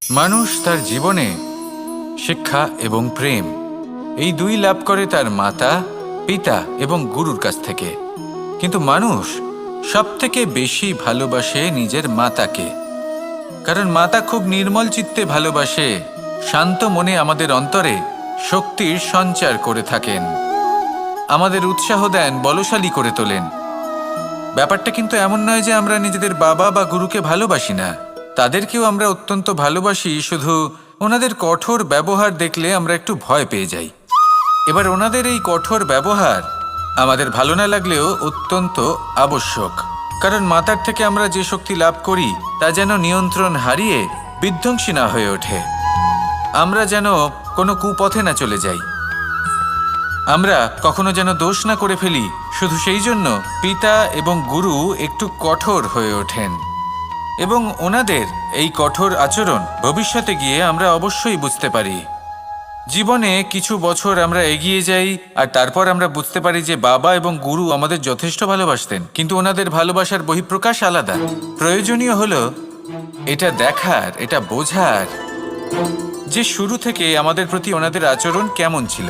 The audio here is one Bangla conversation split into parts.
মানুষ তার জীবনে শিক্ষা এবং প্রেম এই দুই লাভ করে তার মাতা, পিতা এবং গুরুর কাছ থেকে। কিন্তু মানুষ সবথেকে বেশি ভালোবাসে নিজের মাতাকে, কারণ মাতা খুব নির্মল চিত্তে ভালোবাসে, শান্ত মনে আমাদের অন্তরে শক্তির সঞ্চার করে থাকেন, আমাদের উৎসাহ দেন, বলশালী করে তোলেন। ব্যাপারটা কিন্তু এমন নয় যে আমরা নিজেদের বাবা বা গুরুকে ভালোবাসি না, তাদেরকেও আমরা অত্যন্ত ভালোবাসি, শুধু ওনাদের কঠোর ব্যবহার দেখলে আমরা একটু ভয় পেয়ে যাই। এবার ওনাদের এই কঠোর ব্যবহার আমাদের ভালো না লাগলেও অত্যন্ত আবশ্যক, কারণ মাতার থেকে আমরা যে শক্তি লাভ করি তা যেন নিয়ন্ত্রণ হারিয়ে বিধ্বংসী না হয়ে ওঠে, আমরা যেন কোনো কুপথে না চলে যাই, আমরা কখনো যেন দোষ না করে ফেলি। শুধু সেই জন্য পিতা এবং গুরু একটু কঠোর হয়ে ওঠেন, এবং ওনাদের এই কঠোর আচরণ ভবিষ্যতে গিয়ে আমরা অবশ্যই বুঝতে পারি। জীবনে কিছু বছর আমরা এগিয়ে যাই আর তারপর আমরা বুঝতে পারি যে বাবা এবং গুরু আমাদের যথেষ্ট ভালোবাসতেন, কিন্তু ওনাদের ভালোবাসার বহিঃপ্রকাশ আলাদা। প্রয়োজনীয় হলো এটা দেখার, এটা বোঝার যে শুরু থেকে আমাদের প্রতি ওনাদের আচরণ কেমন ছিল।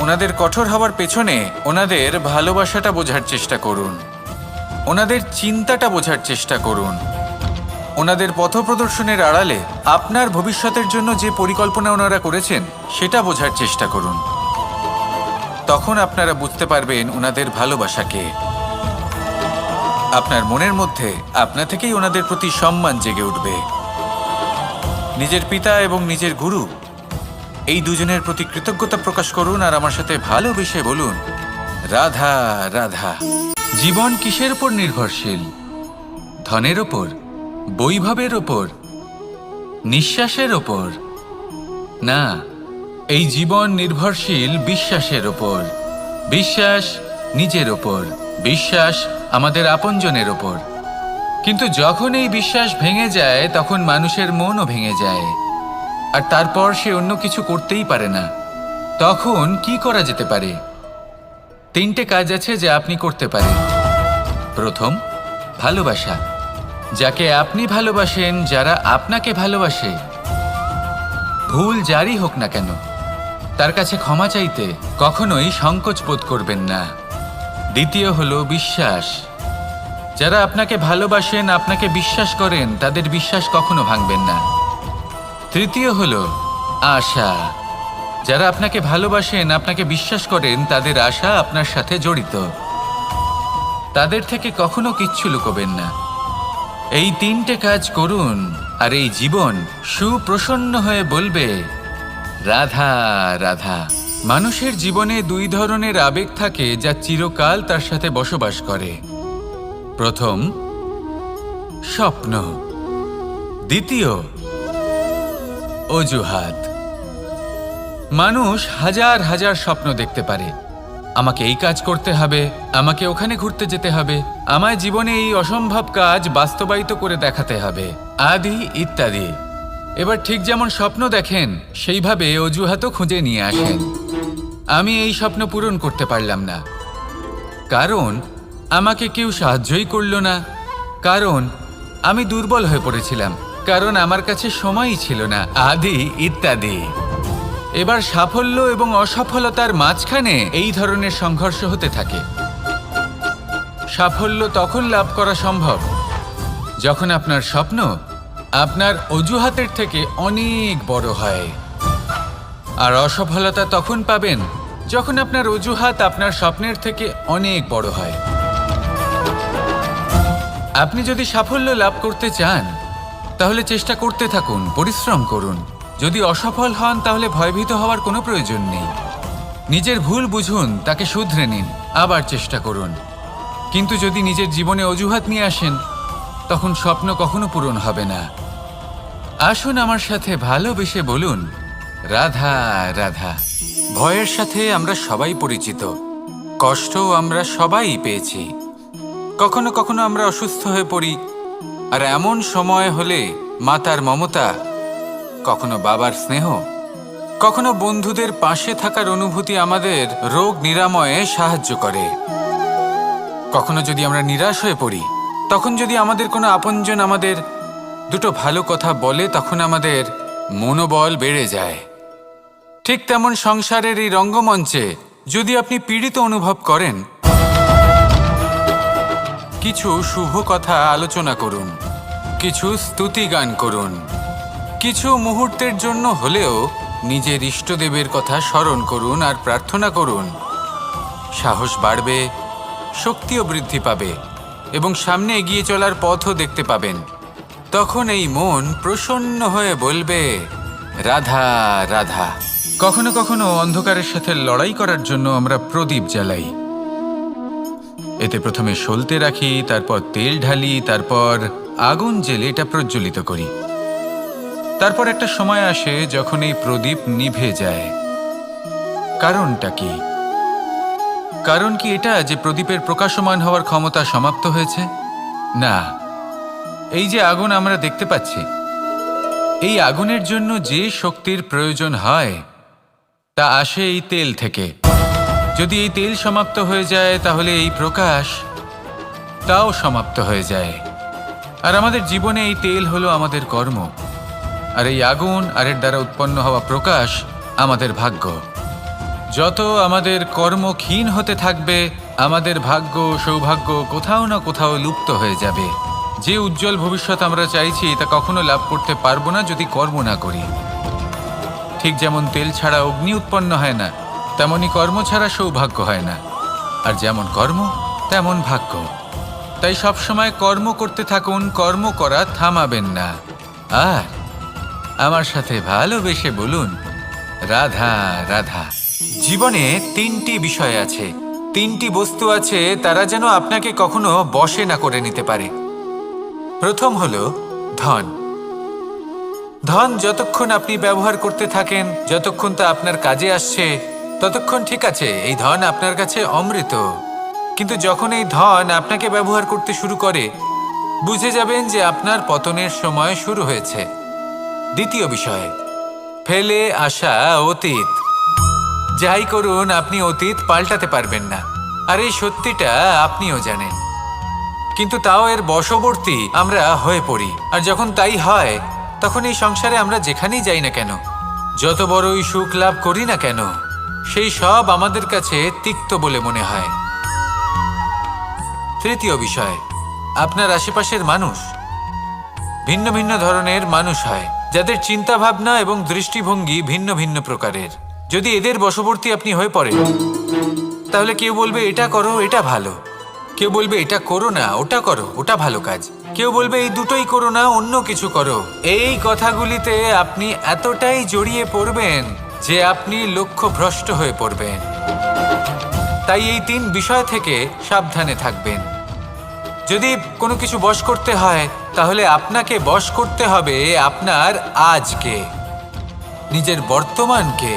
ওনাদের কঠোর হওয়ার পেছনে ওনাদের ভালোবাসাটা বোঝার চেষ্টা করুন, ওনাদের চিন্তাটা বোঝার চেষ্টা করুন, ওনাদের পথপ্রদর্শনের আড়ালে আপনার ভবিষ্যতের জন্য যে পরিকল্পনা ওনারা করেছেন সেটা বোঝার চেষ্টা করুন। তখন আপনারা বুঝতে পারবেন ওনাদের ভালোবাসাকে। আপনার মনের মধ্যে আপনা থেকেই ওনাদের প্রতি সম্মান জেগে উঠবে। নিজের পিতা এবং নিজের গুরু এই দুজনের প্রতি কৃতজ্ঞতা প্রকাশ করুন আর আমার সাথে ভালোবেসে বলুন, রাধা রাধা। জীবন কিসের উপর নির্ভরশীল? ধনের ওপর, বৈভবের ওপর, নিঃশ্বাসের ওপর? না, এই জীবন নির্ভরশীল বিশ্বাসের ওপর। বিশ্বাস নিজের ওপর, বিশ্বাস আমাদের আপনজনের ওপর। কিন্তু যখন এই বিশ্বাস ভেঙে যায় তখন মানুষের মনও ভেঙে যায়, আর তারপর সে অন্য কিছু করতেই পারে না। তখন কি করা যেতে পারে? 3টে কাজ আছে যা আপনি করতে পারেন। প্রথম, ভালোবাসা। যাকে আপনি ভালোবাসেন, যারা আপনাকে ভালোবাসে, ভুল যারই হোক না কেন, তার কাছে ক্ষমা চাইতে কখনোই সংকোচ বোধ করবেন না। দ্বিতীয় হলো বিশ্বাস। যারা আপনাকে ভালোবাসেন, আপনাকে বিশ্বাস করেন, তাদের বিশ্বাস কখনো ভাঙবেন না। তৃতীয় হলো আশা। যারা আপনাকে ভালোবাসেন, আপনাকে বিশ্বাস করেন, তাদের আশা আপনার সাথে জড়িত, তাদের থেকে কখনো কিচ্ছু লুকোবেন না। এই 3টে কাজ করুন আর এই জীবন সুপ্রসন্ন হয়ে বলবে, রাধা রাধা। মানুষের জীবনে 2 ধরনের আবেগ থাকে যা চিরকাল তার সাথে বসবাস করে। প্রথম, স্বপ্ন। দ্বিতীয়, অজুহাত। মানুষ হাজার হাজার স্বপ্ন দেখতে পারে। আমাকে এই কাজ করতে হবে, আমাকে ওখানে ঘুরতে যেতে হবে, আমায় জীবনে এই অসম্ভব কাজ বাস্তবায়িত করে দেখাতে হবে, আদি ইত্যাদি। এবার ঠিক যেমন স্বপ্ন দেখেন সেইভাবে অজুহাতও খুঁজে নিয়ে আসেন। আমি এই স্বপ্ন পূরণ করতে পারলাম না, কারণ আমাকে কেউ সাহায্যই করল না, কারণ আমি দুর্বল হয়ে পড়েছিলাম, কারণ আমার কাছে সময়ই ছিল না, আদি ইত্যাদি। এবার সাফল্য এবং অসফলতার মাঝখানে এই ধরনের সংঘর্ষ হতে থাকে। সাফল্য তখন লাভ করা সম্ভব যখন আপনার স্বপ্ন আপনার অজুহাতের থেকে অনেক বড় হয়, আর অসফলতা তখন পাবেন যখন আপনার অজুহাত আপনার স্বপ্নের থেকে অনেক বড় হয়। আপনি যদি সাফল্য লাভ করতে চান তাহলে চেষ্টা করতে থাকুন, পরিশ্রম করুন। যদি অসফল হন তাহলে ভয়ভীত হওয়ার কোনো প্রয়োজন নেই। নিজের ভুল বুঝুন, তাকে শুধরে নিন, আবার চেষ্টা করুন। কিন্তু যদি নিজের জীবনে অজুহাত নিয়ে আসেন তখন স্বপ্ন কখনো পূরণ হবে না। আসুন আমার সাথে ভালোবেসে বলুন, রাধা রাধা। ভয়ের সাথে আমরা সবাই পরিচিত, কষ্টও আমরা সবাই পেয়েছি। কখনো কখনো আমরা অসুস্থ হয়ে পড়ি, আর এমন সময় হলে মাতার মমতা, কখনো বাবার স্নেহ, কখনো বন্ধুদের পাশে থাকার অনুভূতি আমাদের রোগ নিরাময়ে সাহায্য করে। কখনো যদি আমরা নিরাশ হয়ে পড়ি, তখন যদি আমাদের কোনো আপনজন আমাদের দুটো ভালো কথা বলে তখন আমাদের মনোবল বেড়ে যায়। ঠিক তেমন সংসারের এই রঙ্গমঞ্চে যদি আপনি পীড়িত অনুভব করেন, কিছু শুভ কথা আলোচনা করুন, কিছু স্তুতি গান করুন, কিছু মুহূর্তের জন্য হলেও নিজের ইষ্টদেবের কথা স্মরণ করুন আর প্রার্থনা করুন। সাহস বাড়বে, শক্তিও বৃদ্ধি পাবে এবং সামনে এগিয়ে চলার পথও দেখতে পাবেন। তখন এই মন প্রসন্ন হয়ে বলবে, রাধা রাধা। কখনো কখনো অন্ধকারের সাথে লড়াই করার জন্য আমরা প্রদীপ জ্বালাই। এতে প্রথমে সলতে রাখি, তারপর তেল ঢালি, তারপর আগুন জ্বেলে এটা প্রজ্বলিত করি। তারপর একটা সময় আসে যখন এই প্রদীপ নিভে যায়। কারণটা কি? কারণ কি এটা যে প্রদীপের প্রকাশমান হওয়ার ক্ষমতা সমাপ্ত হয়েছে? না, এই যে আগুন আমরা দেখতে পাচ্ছি, এই আগুনের জন্য যে শক্তির প্রয়োজন হয় তা আসে এই তেল থেকে। যদি এই তেল সমাপ্ত হয়ে যায় তাহলে এই প্রকাশ তাও সমাপ্ত হয়ে যায়। আর আমাদের জীবনে এই তেল হলো আমাদের কর্ম, আর এই আগুন আর এর দ্বারা উৎপন্ন হওয়া প্রকাশ আমাদের ভাগ্য। যত আমাদের কর্ম ক্ষীণ হতে থাকবে, আমাদের ভাগ্য সৌভাগ্য কোথাও না কোথাও লুপ্ত হয়ে যাবে। যে উজ্জ্বল ভবিষ্যৎ আমরা চাইছি তা কখনো লাভ করতে পারবো না যদি কর্ম না করি। ঠিক যেমন তেল ছাড়া অগ্নি উৎপন্ন হয় না, তেমনি কর্ম ছাড়া সৌভাগ্য হয় না। আর যেমন কর্ম তেমন ভাগ্য। তাই সবসময় কর্ম করতে থাকুন, কর্ম করা থামাবেন না। আর আমার সাথে ভালোবেসে বলুন, রাধা রাধা। জীবনে তিনটি বিষয় আছে, তিনটি বস্তু আছে, তারা যেন আপনাকে কখনো বশে না করে নিতে পারে। প্রথম হলো ধন। ধন যতক্ষণ আপনি ব্যবহার করতে থাকেন, যতক্ষণ তা আপনার কাজে আসছে, ততক্ষণ ঠিক আছে, এই ধন আপনার কাছে অমৃত। কিন্তু যখন এই ধন আপনাকে ব্যবহার করতে শুরু করে, বুঝে যাবেন যে আপনার পতনের সময় শুরু হয়েছে। দ্বিতীয় বিষয়, ফেলে আসা অতীত। যাই করুন, আপনি অতীত পাল্টাতে পারবেন না, আর এই সত্যিটা আপনিও জানেন। কিন্তু তাও এর বশবর্তী আমরা হয়ে পড়ি। আর যখন তাই হয়, তখন এই সংসারে আমরা যেখানেই যাই না কেন, যত বড়ই সুখ লাভ করি না কেন, সেই সব আমাদের কাছে তিক্ত বলে মনে হয়। তৃতীয় বিষয়, আপনার আশেপাশের মানুষ ভিন্ন ভিন্ন ধরনের মানুষ হয়, যাদের চিন্তা ভাবনা এবং দৃষ্টিভঙ্গি ভিন্ন ভিন্ন প্রকারের। যদি এদের বশবর্তী আপনি হয়ে পড়েন, তাহলে কেউ বলবে এটা করো, এটা ভালো। কেউ বলবে এটা করো না, ওটা করো, ওটা ভালো কাজ। কেউ বলবে এই দুটোই করো না, অন্য কিছু করো। এই কথাগুলিতে আপনি এতটাই জড়িয়ে পড়বেন যে আপনি লক্ষ্যভ্রষ্ট হয়ে পড়বেন। তাই এই তিন বিষয় থেকে সাবধানে থাকবেন। যদি কোনো কিছু বশ করতে হয়, তাহলে আপনাকে বশ করতে হবে আপনার আজকে, নিজের বর্তমানকে।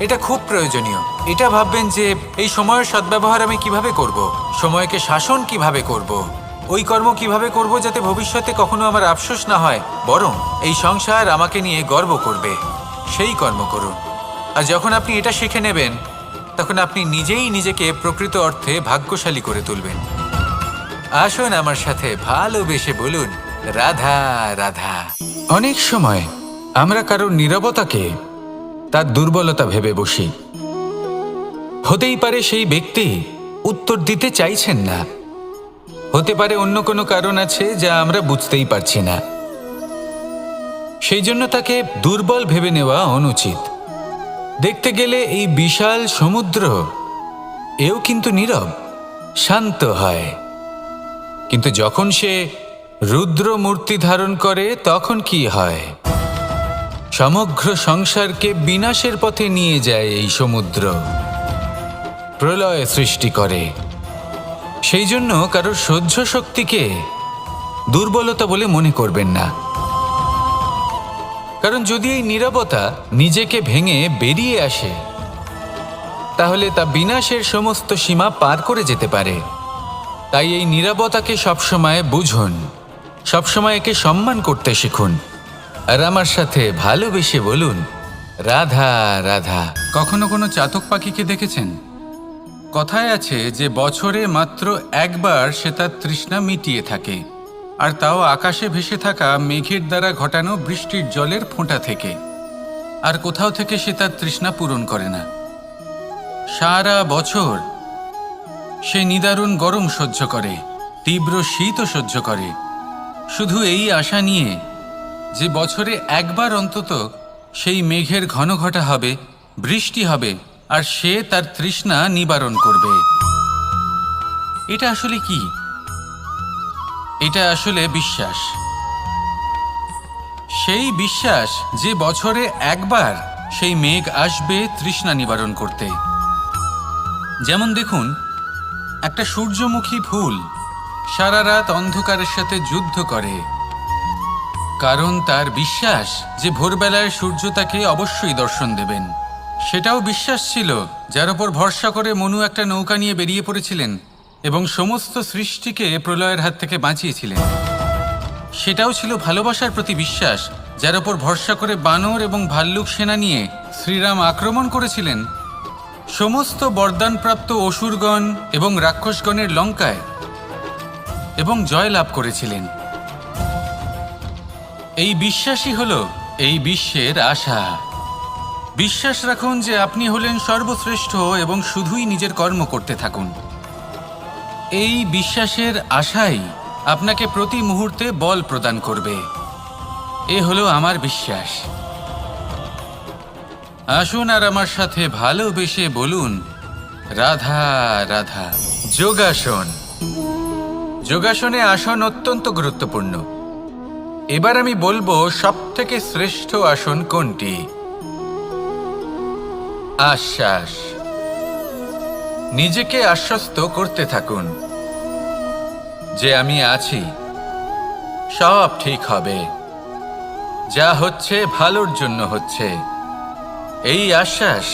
এটা খুব প্রয়োজনীয়। এটা ভাববেন যে এই সময়ের সদ্ব্যবহার আমি কিভাবে করব, সময়কে শাসন কিভাবে করব, ওই কর্ম কিভাবে করব যাতে ভবিষ্যতে কখনো আমার আফসোস না হয়, বরং এই সংসার আমাকে নিয়ে গর্ব করবে, সেই কর্ম করুন। আর যখন আপনি এটা শিখে নেবেন, তখন আপনি নিজেই নিজেকে প্রকৃত অর্থে ভাগ্যশালী করে তুলবেন। আসুন আমার সাথে ভালোবেসে বলুন, রাধা রাধা। অনেক সময় আমরা কারোর নীরবতাকে তার দুর্বলতা ভেবে বসি। হতেই পারে সেই ব্যক্তি উত্তর দিতে চাইছেন না, হতে পারে অন্য কোনো কারণ আছে যা আমরা বুঝতেই পারছি না। সেই জন্য তাকে দুর্বল ভেবে নেওয়া অনুচিত। দেখতে গেলে এই বিশাল সমুদ্র এও কিন্তু নীরব, শান্ত হয়। কিন্তু যখন সে রুদ্র মূর্তি ধারণ করে, তখন কি হয়? সমগ্র সংসারকে বিনাশের পথে নিয়ে যায় এই সমুদ্র, প্রলয় সৃষ্টি করে। সেই জন্য কারোর সহ্য শক্তিকে দুর্বলতা বলে মনে করবেন না। কারণ যদি এই নীরবতা নিজেকে ভেঙে বেরিয়ে আসে, তাহলে তা বিনাশের সমস্ত সীমা পার করে যেতে পারে। তাই এই নীরবতাকে সবসময় বুঝুন, সবসময় একে সম্মান করতে শিখুন। আর আমার সাথে ভালোবেসে বলুন, রাধা রাধা। কখনো কোনো চাতক পাখিকে দেখেছেন? কথায় আছে যে বছরে মাত্র একবার সে তার তৃষ্ণা মিটিয়ে থাকে, আর তাও আকাশে ভেসে থাকা মেঘের দ্বারা ঘটানো বৃষ্টির জলের ফোঁটা থেকে। আর কোথাও থেকে সে তার তৃষ্ণা পূরণ করে না। সারা বছর সে নিদারুণ গরম সহ্য করে, তীব্র শীতও সহ্য করে, শুধু এই আশা নিয়ে যে বছরে একবার অন্তত সেই মেঘের ঘন ঘটা হবে, বৃষ্টি হবে, আর সে তার তৃষ্ণা নিবারণ করবে। এটা আসলে কি? এটা আসলে বিশ্বাস। সেই বিশ্বাস যে বছরে একবার সেই মেঘ আসবে তৃষ্ণা নিবারণ করতে। যেমন দেখুন, একটা সূর্যমুখী ফুল সারা রাত অন্ধকারের সাথে যুদ্ধ করে, কারণ তার বিশ্বাস যে ভোরবেলায় সূর্য তাকে অবশ্যই দর্শন দেবেন। সেটাও বিশ্বাস ছিল যার ওপর ভরসা করে মনু একটা নৌকা নিয়ে বেরিয়ে পড়েছিলেন এবং সমস্ত সৃষ্টিকে প্রলয়ের হাত থেকে বাঁচিয়েছিলেন। সেটাও ছিল ভালোবাসার প্রতি বিশ্বাস যার ওপর ভরসা করে বানর এবং ভাল্লুক সেনা নিয়ে শ্রীরাম আক্রমণ করেছিলেন সমস্ত বরদানপ্রাপ্ত অসুরগণ এবং রাক্ষসগণের লঙ্কায় এবং জয় লাভ করেছিলেন। এই বিশ্বাসই হলো এই বিশ্বের আশা। বিশ্বাস রাখুন যে আপনি হলেন সর্বশ্রেষ্ঠ এবং শুধুই নিজের কর্ম করতে থাকুন। এই বিশ্বাসের আশাই আপনাকে প্রতি মুহূর্তে বল প্রদান করবে। এ হলো আমার বিশ্বাস। আসুন আর আমার সাথে ভালোবেসে বলুন, রাধা রাধা। যোগাসন। যোগাসনে আসন অত্যন্ত গুরুত্বপূর্ণ। এবার আমি বলবো সবথেকে শ্রেষ্ঠ আসন কোনটি। আশ্বাস। নিজেকে আশ্বস্ত করতে থাকুন যে আমি আছি, সব ঠিক হবে, যা হচ্ছে ভালোর জন্য হচ্ছে। এই আশ্বাস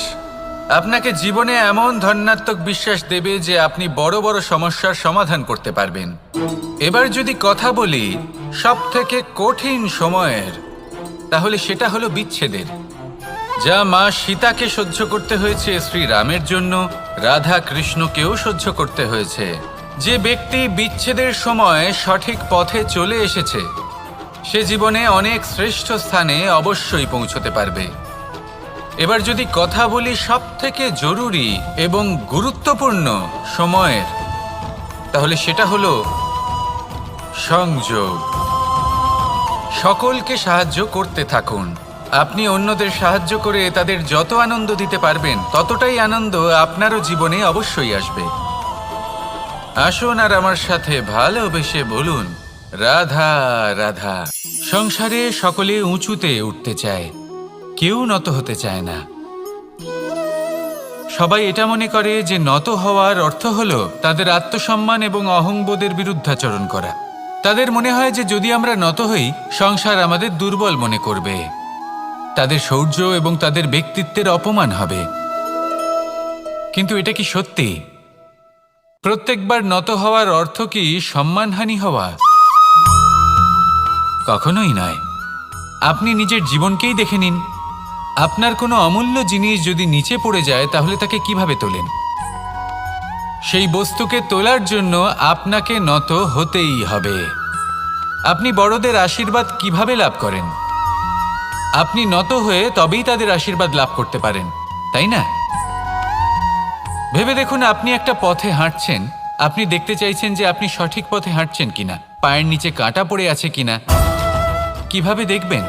আপনাকে জীবনে এমন ধন্যাত্মক বিশ্বাস দেবে যে আপনি বড় বড় সমস্যার সমাধান করতে পারবেন। এবার যদি কথা বলি সবথেকে কঠিন সময়ের, তাহলে সেটা হলো বিচ্ছেদের। যা মা সীতাকে সহ্য করতে হয়েছে শ্রীরামের জন্য, রাধা কৃষ্ণকেও সহ্য করতে হয়েছে। যে ব্যক্তি বিচ্ছেদের সময় সঠিক পথে চলে এসেছে সে জীবনে অনেক শ্রেষ্ঠ স্থানে অবশ্যই পৌঁছতে পারবে। এবার যদি কথা বলি সবথেকে জরুরি এবং গুরুত্বপূর্ণ সময়ের, তাহলে সেটা হলো সংযোগ। সকলকে সাহায্য করতে থাকুন। আপনি অন্যদের সাহায্য করে তাদের যত আনন্দ দিতে পারবেন ততটাই আনন্দ আপনারও জীবনে অবশ্যই আসবে। আসুন আর আমার সাথে ভালোবেসে বলুন, রাধা রাধা। সংসারে সকলে উঁচুতে উঠতে চায়, কেউ নত হতে চায় না। সবাই এটা মনে করে যে নত হওয়ার অর্থ হলো তাদের আত্মসম্মান এবং অহংবোধের বিরুদ্ধাচরণ করা। তাদের মনে হয় যে যদি আমরা নত হই সংসার আমাদের দুর্বল মনে করবে, তাদের শৌর্য এবং তাদের ব্যক্তিত্বের অপমান হবে। কিন্তু এটা কি সত্যি? প্রত্যেকবার নত হওয়ার অর্থ কি সম্মানহানি হওয়া? কখনোই নয়। আপনি নিজের জীবনকেই দেখে নিন। আপনার কোনো অমূল্য জিনিস যদি নিচে পড়ে যায় তাহলে তাকে কিভাবে তোলেন? সেই বস্তুকে তোলার জন্য আপনাকে নত হতেই হবে। আপনি বড়দের আশীর্বাদ কিভাবে লাভ করেন? আপনি নত হয়ে তবেই তাদের আশীর্বাদ লাভ করতে পারেন, তাই না? ভেবে দেখুন, আপনি একটা পথে হাঁটছেন, আপনি দেখতে চাইছেন যে আপনি সঠিক পথে হাঁটছেন কিনা, পায়ের নিচে কাঁটা পড়ে আছে কিনা। কিভাবে দেখবেন?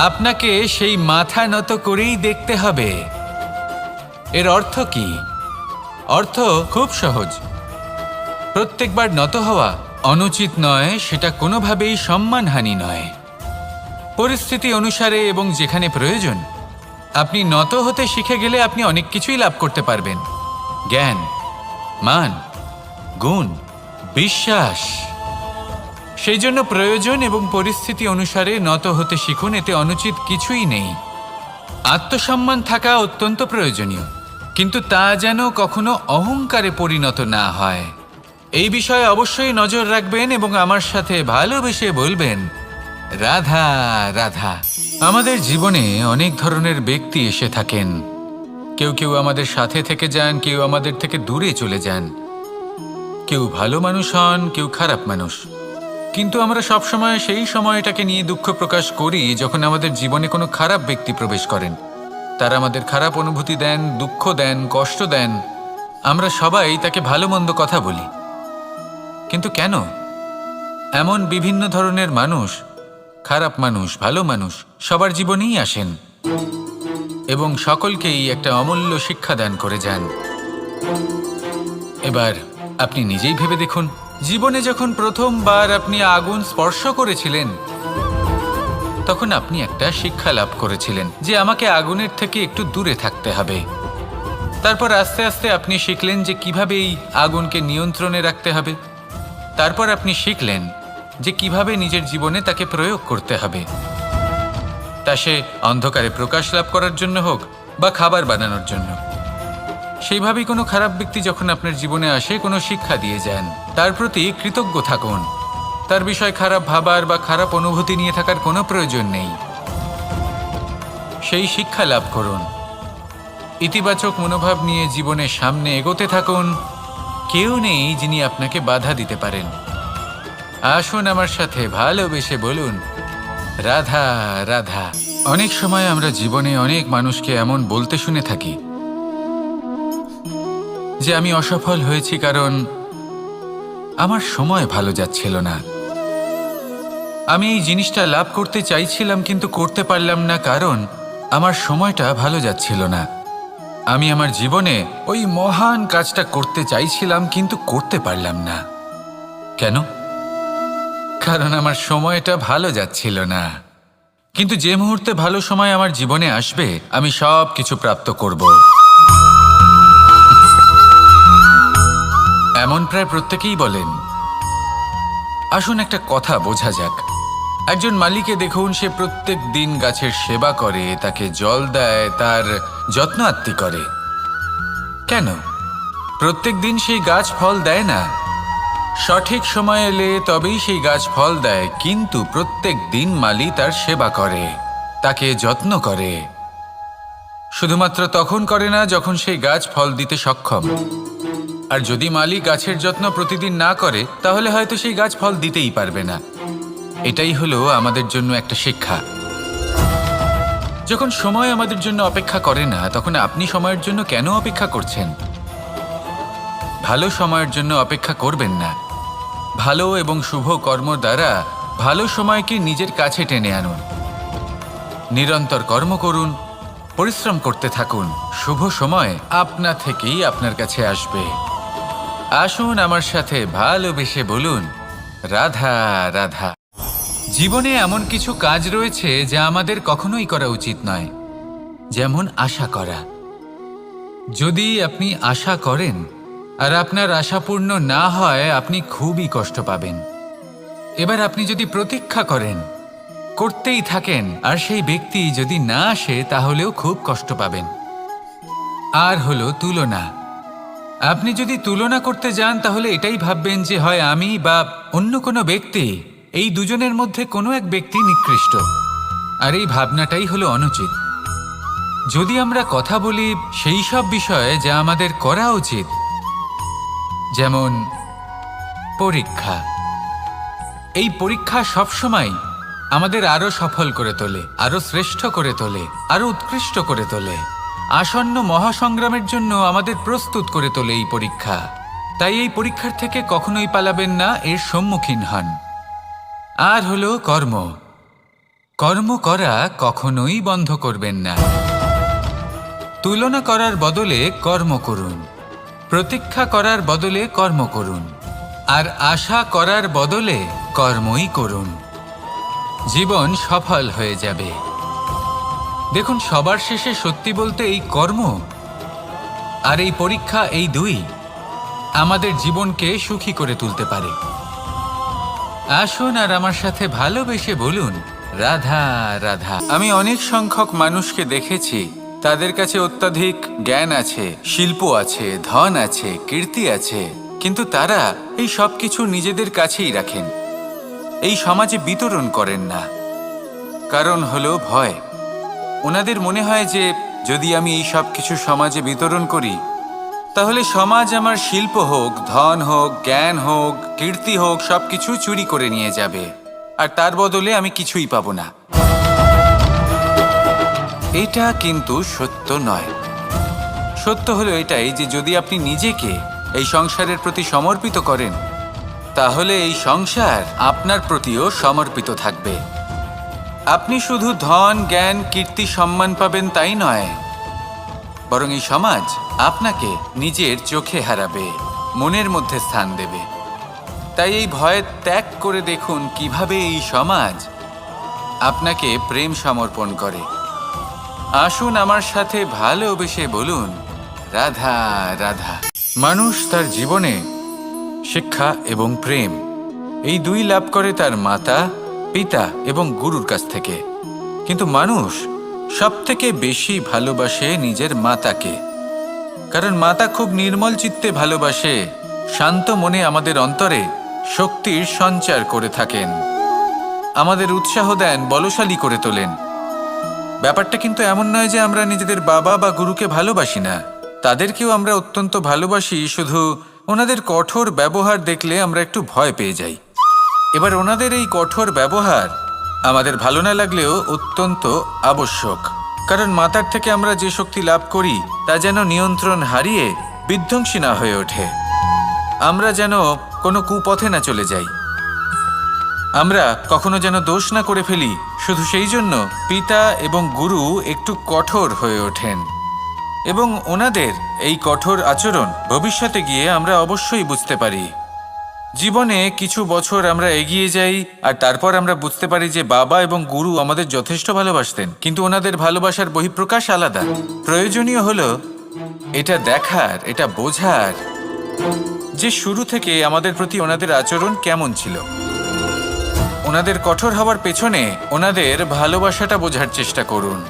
আপনাকে সেই মাথা নত করেই দেখতে হবে। এর অর্থ কি? অর্থ খুব সহজ। প্রত্যেকবার নত হওয়া অনুচিত নয়, সেটা কোনোভাবেই সম্মানহানি নয়। পরিস্থিতি অনুসারে এবং যেখানে প্রয়োজন আপনি নত হতে শিখে গেলে আপনি অনেক কিছুই লাভ করতে পারবেন। জ্ঞান, মান, গুণ, বিশ্বাস। সেই জন্য প্রয়োজন এবং পরিস্থিতি অনুসারে নত হতে শিখুন। এতে অনুচিত কিছুই নেই। আত্মসম্মান থাকা অত্যন্ত প্রয়োজনীয়, কিন্তু তা যেন কখনো অহংকারে পরিণত না হয়। এই বিষয়ে অবশ্যই নজর রাখবেন এবং আমার সাথে ভালোবেসে বলবেন, রাধা রাধা। আমাদের জীবনে অনেক ধরনের ব্যক্তি এসে থাকেন। কেউ কেউ আমাদের সাথে থেকে যান, কেউ আমাদের থেকে দূরে চলে যান। কেউ ভালো মানুষ হন, কেউ খারাপ মানুষ। কিন্তু আমরা সবসময় সেই সময়টাকে নিয়ে দুঃখ প্রকাশ করি যখন আমাদের জীবনে কোনো খারাপ ব্যক্তি প্রবেশ করেন। তারা আমাদের খারাপ অনুভূতি দেন, দুঃখ দেন, কষ্ট দেন। আমরা সবাই তাকে ভালো মন্দ কথা বলি। কিন্তু কেন? এমন বিভিন্ন ধরনের মানুষ, খারাপ মানুষ, ভালো মানুষ সবার জীবনেই আসেন এবং সকলকেই একটা অমূল্য শিক্ষা দান করে যান। এবার আপনি নিজেই ভেবে দেখুন, জীবনে যখন প্রথমবার আপনি আগুন স্পর্শ করেছিলেন তখন আপনি একটা শিক্ষা লাভ করেছিলেন যে আমাকে আগুনের থেকে একটু দূরে থাকতে হবে। তারপর আস্তে আস্তে আপনি শিখলেন যে কিভাবে এই আগুনকে নিয়ন্ত্রণে রাখতে হবে। তারপর আপনি শিখলেন যে কিভাবে নিজের জীবনে তাকে প্রয়োগ করতে হবে, তা সে অন্ধকারে প্রকাশ লাভ করার জন্য হোক বা খাবার বানানোর জন্য। সেইভাবেই কোনো খারাপ ব্যক্তি যখন আপনার জীবনে আসে কোনো শিক্ষা দিয়ে যান, তার প্রতি কৃতজ্ঞ থাকুন। তার বিষয় খারাপ ভাবার বা খারাপ অনুভূতি নিয়ে থাকার কোনো প্রয়োজন নেই। সেই শিক্ষা লাভ করুন, ইতিবাচক মনোভাব নিয়ে জীবনের সামনে এগোতে থাকুন। কেউ নেই যিনি আপনাকে বাধা দিতে পারেন। আসুন আমার সাথে ভালোবেসে বলুন, রাধা রাধা। অনেক সময় আমরা জীবনে অনেক মানুষকে এমন বলতে শুনে থাকি যে আমি অসফল হয়েছি কারণ আমার সময় ভালো যাচ্ছিল না। আমি এই জিনিসটা লাভ করতে চাইছিলাম কিন্তু করতে পারলাম না কারণ আমার সময়টা ভালো যাচ্ছিল না। আমি আমার জীবনে ওই মহান কাজটা করতে চাইছিলাম কিন্তু করতে পারলাম না। কেন? কারণ আমার সময়টা ভালো যাচ্ছিল না। কিন্তু যে মুহূর্তে ভালো সময় আমার জীবনে আসবে আমি সব কিছু প্রাপ্ত করব। এমন প্রায় প্রত্যেকেই বলেন। আসুন একটা কথা বোঝা যাক। একজন মালিকে দেখুন, সে প্রত্যেক দিন গাছের সেবা করে, তাকে জল দেয়, তার যত্ন আত্তি করে। কেন? প্রত্যেক দিন সেই গাছ ফল দেয় না। সঠিক সময় এলে তবেই সেই গাছ ফল দেয়, কিন্তু প্রত্যেক দিন মালি তার সেবা করে, তাকে যত্ন করে। শুধুমাত্র তখন করে না যখন সেই গাছ ফল দিতে সক্ষম। আর যদি মালি গাছের যত্ন প্রতিদিন না করে তাহলে হয়তো সেই গাছ ফল দিতেই পারবে না। এটাই হলো আমাদের জন্য একটা শিক্ষা। যখন সময় আমাদের জন্য অপেক্ষা করে না তখন আপনি সময়ের জন্য কেন অপেক্ষা করছেন? ভালো সময়ের জন্য অপেক্ষা করবেন না। ভালো এবং শুভ কর্ম দ্বারা ভালো সময়কে নিজের কাছে টেনে আনুন। নিরন্তর কর্ম করুন, পরিশ্রম করতে থাকুন। শুভ সময় আপনা থেকেই আপনার কাছে আসবে। আসুন আমার সাথে ভালোবেসে বলুন, রাধা রাধা। জীবনে এমন কিছু কাজ রয়েছে যা আমাদের কখনোই করা উচিত নয়, যেমন আশা করা। যদি আপনি আশা করেন আর আপনার আশা পূর্ণ না হয় আপনি খুবই কষ্ট পাবেন। এবার আপনি যদি প্রতীক্ষা করেন, করতেই থাকেন, আর সেই ব্যক্তি যদি না আসে তাহলেও খুব কষ্ট পাবেন। আর হলো তুলনা। আপনি যদি তুলনা করতে যান তাহলে এটাই ভাববেন যে হয় আমি বা অন্য কোনো ব্যক্তি, এই দুজনের মধ্যে কোনো এক ব্যক্তি নিকৃষ্ট। আর এই ভাবনাটাই হলো অনুচিত। যদি আমরা কথা বলি সেই সব বিষয়ে যা আমাদের করা উচিত, যেমন পরীক্ষা। এই পরীক্ষা সবসময় আমাদের আরো সফল করে তোলে, আরো শ্রেষ্ঠ করে তোলে, আরো উৎকৃষ্ট করে তোলে। আসন্ন মহাসংগ্রামের জন্য আমাদের প্রস্তুত করে তোলে এই পরীক্ষা। তাই এই পরীক্ষার থেকে কখনোই পালাবেন না, এর সম্মুখীন হন। আর হলো কর্ম। কর্ম করা কখনোই বন্ধ করবেন না। তুলনা করার বদলে কর্ম করুন, প্রতীক্ষা করার বদলে কর্ম করুন, আর আশা করার বদলে কর্মই করুন। জীবন সফল হয়ে যাবে। দেখুন, সবার শেষে সত্যি বলতে এই কর্ম আর এই পরীক্ষা, এই দুই আমাদের জীবনকে সুখী করে তুলতে পারে। আসুন আর আমার সাথে ভালোবেসে বলুন, রাধা রাধা। আমি অনেক সংখ্যক মানুষকে দেখেছি, তাদের কাছে অত্যাধিক জ্ঞান আছে, শিল্প আছে, ধন আছে, কীর্তি আছে, কিন্তু তারা এই সব কিছু নিজেদের কাছেই রাখেন, এই সমাজে বিতরণ করেন না। কারণ হলো ভয়। ওনাদের মনে হয় যে যদি আমি এই সব কিছু সমাজে বিতরণ করি তাহলে সমাজ আমার শিল্প হোক, ধন হোক, জ্ঞান হোক, কীর্তি হোক, সবকিছু চুরি করে নিয়ে যাবে, আর তার বদলে আমি কিছুই পাবো না। এটা কিন্তু সত্য নয়। সত্য হলো এটাই যে যদি আপনি নিজেকে এই সংসারের প্রতি সমর্পিত করেন, তাহলে এই সংসার আপনার প্রতিও সমর্পিত থাকবে। আপনি শুধু ধন, জ্ঞান, কীর্তি, সম্মান পাবেন তাই নয়, বরং এই সমাজ আপনাকে নিজের চোখে হারাবে, মনের মধ্যে স্থান দেবে। তাই এই ভয় ত্যাগ করে দেখুন কিভাবে এই সমাজ আপনাকে প্রেম সমর্পণ করে। আসুন আমার সাথে ভালোবেসে বলুন, রাধা রাধা। মানুষ তার জীবনে শিক্ষা এবং প্রেম এই দুই লাভ করে তার মাতা, পিতা এবং গুরুর কাছ থেকে। কিন্তু মানুষ সবথেকে বেশি ভালোবাসে নিজের মাতাকে, কারণ মাতা খুব নির্মল চিত্তে ভালোবাসে, শান্ত মনে আমাদের অন্তরে শক্তির সঞ্চার করে থাকেন, আমাদের উৎসাহ দেন, বলশালী করে তোলেন। ব্যাপারটা কিন্তু এমন নয় যে আমরা নিজেদের বাবা বা গুরুকে ভালোবাসি না, তাদেরকেও আমরা অত্যন্ত ভালোবাসি, শুধু ওনাদের কঠোর ব্যবহার দেখলে আমরা একটু ভয় পেয়ে যাই। এবার ওনাদের এই কঠোর ব্যবহার আমাদের ভালো না লাগলেও অত্যন্ত আবশ্যক, কারণ মাতার থেকে আমরা যে শক্তি লাভ করি তা যেন নিয়ন্ত্রণ হারিয়ে বিধ্বংসী না হয়ে ওঠে, আমরা যেন কোনো কুপথে না চলে যাই, আমরা কখনো যেন দোষ না করে ফেলি। শুধু সেই জন্য পিতা এবং গুরু একটু কঠোর হয়ে ওঠেন, এবং ওনাদের এই কঠোর আচরণ ভবিষ্যতে গিয়ে আমরা অবশ্যই বুঝতে পারি। জীবনে কিছু বছর আমরা এগিয়ে যাই আর তারপর আমরা বুঝতে পারি যে বাবা এবং গুরু আমাদের যথেষ্ট ভালোবাসতেন, কিন্তু ওনাদের ভালোবাসার বহিঃপ্রকাশ আলাদা। প্রয়োজনীয় হলো এটা দেখার, এটা বোঝার যে শুরু থেকে আমাদের প্রতি ওনাদের আচরণ কেমন ছিল। ওনাদের কঠোর হওয়ার পেছনে ওনাদের ভালোবাসাটা বোঝার চেষ্টা করুন,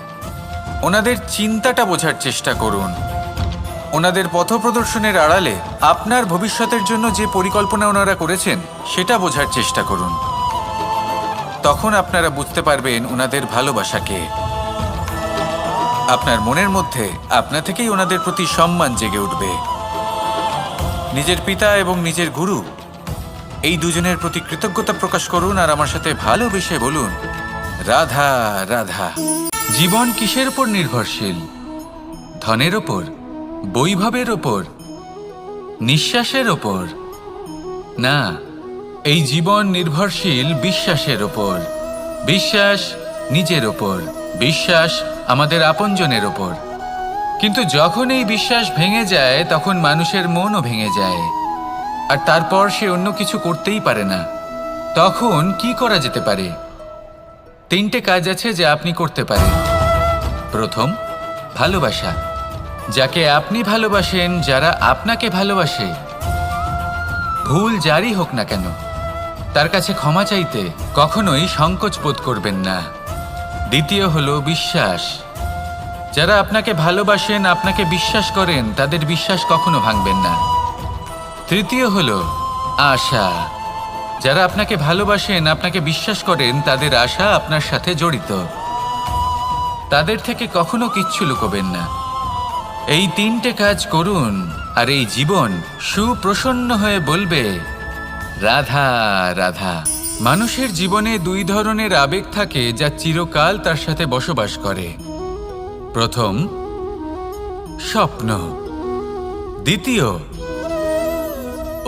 ওনাদের চিন্তাটা বোঝার চেষ্টা করুন, ওনাদের পথপ্রদর্শনের আড়ালে আপনার ভবিষ্যতের জন্য যে পরিকল্পনা ওনারা করেছেন সেটা বোঝার চেষ্টা করুন। তখন আপনারা বুঝতে পারবেন ওনাদের ভালোবাসাকে। আপনার মনের মধ্যে আপনা থেকেই ওনাদের প্রতি সম্মান জেগে উঠবে। নিজের পিতা এবং নিজের গুরু এই দুজনের প্রতি কৃতজ্ঞতা প্রকাশ করুন আর আমার সাথে ভালোবেসে বলুন, রাধা রাধা। জীবন কিসের উপর নির্ভরশীল? ধনের ওপর, বৈভবের ওপর, নিঃশ্বাসের ওপর? না, এই জীবন নির্ভরশীল বিশ্বাসের ওপর। বিশ্বাস নিজের ওপর, বিশ্বাস আমাদের আপনজনের ওপর। কিন্তু যখন এই বিশ্বাস ভেঙে যায় তখন মানুষের মনও ভেঙে যায়, আর তারপর সে অন্য কিছু করতেই পারে না। তখন কি করা যেতে পারে? 3টে কাজ আছে যা আপনি করতে পারেন। প্রথম, ভালোবাসা। যাকে আপনি ভালোবাসেন, যারা আপনাকে ভালোবাসে, ভুল যারই হোক না কেন, তার কাছে ক্ষমা চাইতে কখনোই সংকোচ বোধ করবেন না। দ্বিতীয় হলো বিশ্বাস। যারা আপনাকে ভালোবাসেন, আপনাকে বিশ্বাস করেন, তাদের বিশ্বাস কখনো ভাঙবেন না। তৃতীয় হলো আশা। যারা আপনাকে ভালোবাসেন, আপনাকে বিশ্বাস করেন, তাদের আশা আপনার সাথে জড়িত। তাদের থেকে কখনো কিচ্ছু লুকোবেন না। এই 3টে কাজ করুন আর এই জীবন সুপ্রসন্ন হয়ে বলবে, রাধা রাধা। মানুষের জীবনে 2 ধরনের আবেগ থাকে যা চিরকাল তার সাথে বসবাস করে। প্রথম, স্বপ্ন। দ্বিতীয়,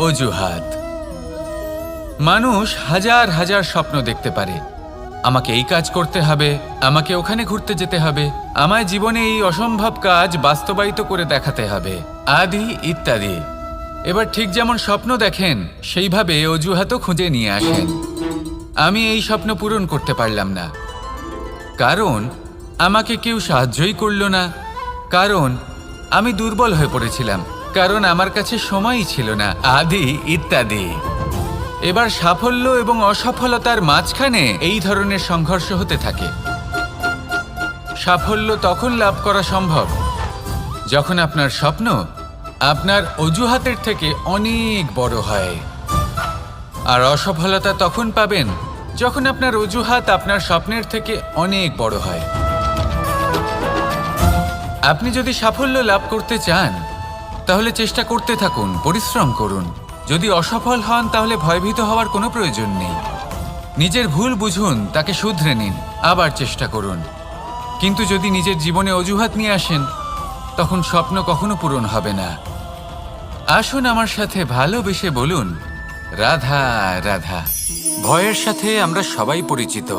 অজুহাত। মানুষ হাজার হাজার স্বপ্ন দেখতে পারে। আমাকে এই কাজ করতে হবে, আমাকে ওখানে ঘুরতে যেতে হবে, আমায় জীবনে এই অসম্ভব কাজ বাস্তবায়িত করে দেখাতে হবে, আদি ইত্যাদি। এবার ঠিক যেমন স্বপ্ন দেখেন, সেইভাবে অজুহাতও খুঁজে নিয়ে আসেন। আমি এই স্বপ্ন পূরণ করতে পারলাম না, কারণ আমাকে কেউ সাহায্যই করলো না, কারণ আমি দুর্বল হয়ে পড়েছিলাম, কারণ আমার কাছে সময়ই ছিল না, আদি ইত্যাদি। এবার সাফল্য এবং অসফলতার মাঝখানে এই ধরনের সংঘর্ষ হতে থাকে। সাফল্য তখন লাভ করা সম্ভব যখন আপনার স্বপ্ন আপনার অজুহাতের থেকে অনেক বড় হয়, আর অসফলতা তখন পাবেন যখন আপনার অজুহাত আপনার স্বপ্নের থেকে অনেক বড় হয়। আপনি যদি সাফল্য লাভ করতে চান, তাহলে চেষ্টা করতে থাকুন, পরিশ্রম করুন। যদি অসফল হন তাহলে ভয়ভীত হওয়ার কোনো প্রয়োজন নেই। নিজের ভুল বুঝুন, তাকে শুধরে নিন, আবার চেষ্টা করুন। কিন্তু যদি নিজের জীবনে অজুহাত নিয়ে আসেন, তখন স্বপ্ন কখনো পূরণ হবে না। আসুন আমার সাথে ভালোবেসে বলুন, রাধা রাধা। ভয়ের সাথে আমরা সবাই পরিচিত,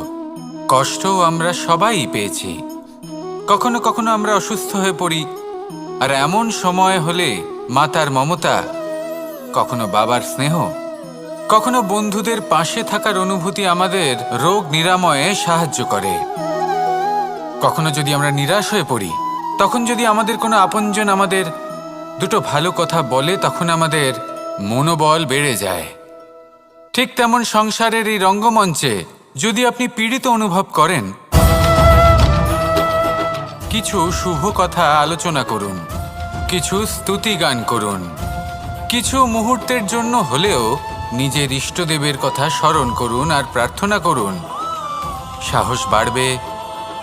কষ্টও আমরা সবাই পেয়েছি। কখনো কখনো আমরা অসুস্থ হয়ে পড়ি, আর এমন সময় হলে মাতার মমতা, কখনো বাবার স্নেহ, কখনো বন্ধুদের পাশে থাকার অনুভূতি আমাদের রোগ নিরাময়ে সাহায্য করে। কখনো যদি আমরা নিরাশ হয়ে পড়ি, তখন যদি আমাদের কোনো আপনজন আমাদের দুটো ভালো কথা বলে, তখন আমাদের মনোবল বেড়ে যায়। ঠিক তেমন সংসারের এই রঙ্গমঞ্চে যদি আপনি পীড়িত অনুভব করেন, কিছু শুভ কথা আলোচনা করুন, কিছু স্তুতি গান করুন, কিছু মুহূর্তের জন্য হলেও নিজের ইষ্টদেবের কথা স্মরণ করুন আর প্রার্থনা করুন। সাহস বাড়বে,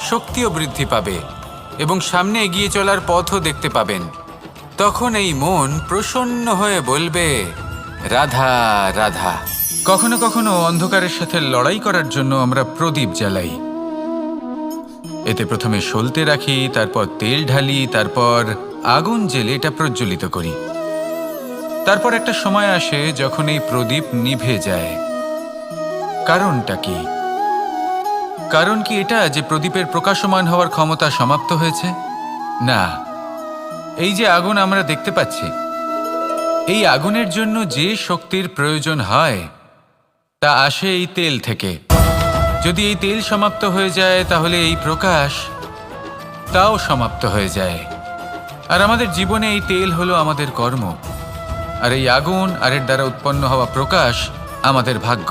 শক্তিও বৃদ্ধি পাবে এবং সামনে এগিয়ে চলার পথও দেখতে পাবেন। তখন এই মন প্রসন্ন হয়ে বলবে, রাধা রাধা। কখনো কখনো অন্ধকারের সাথে লড়াই করার জন্য আমরা প্রদীপ জ্বালাই। এতে প্রথমে সলতে রাখি, তারপর তেল ঢালি, তারপর আগুন জেলে এটা প্রজ্বলিত করি। তারপর একটা সময় আসে যখন এই প্রদীপ নিভে যায়। কারণটা কি? কারণ কি এটা যে প্রদীপের প্রকাশমান হওয়ার ক্ষমতা সমাপ্ত হয়েছে? না, এই যে আগুন আমরা দেখতে পাচ্ছি, এই আগুনের জন্য যে শক্তির প্রয়োজন হয় তা আসে এই তেল থেকে। যদি এই তেল সমাপ্ত হয়ে যায় তাহলে এই প্রকাশ তাও সমাপ্ত হয়ে যায়। আর আমাদের জীবনে এই তেল হলো আমাদের কর্ম, আর এই আগুন আর এর দ্বারা উৎপন্ন হওয়া প্রকাশ আমাদের ভাগ্য।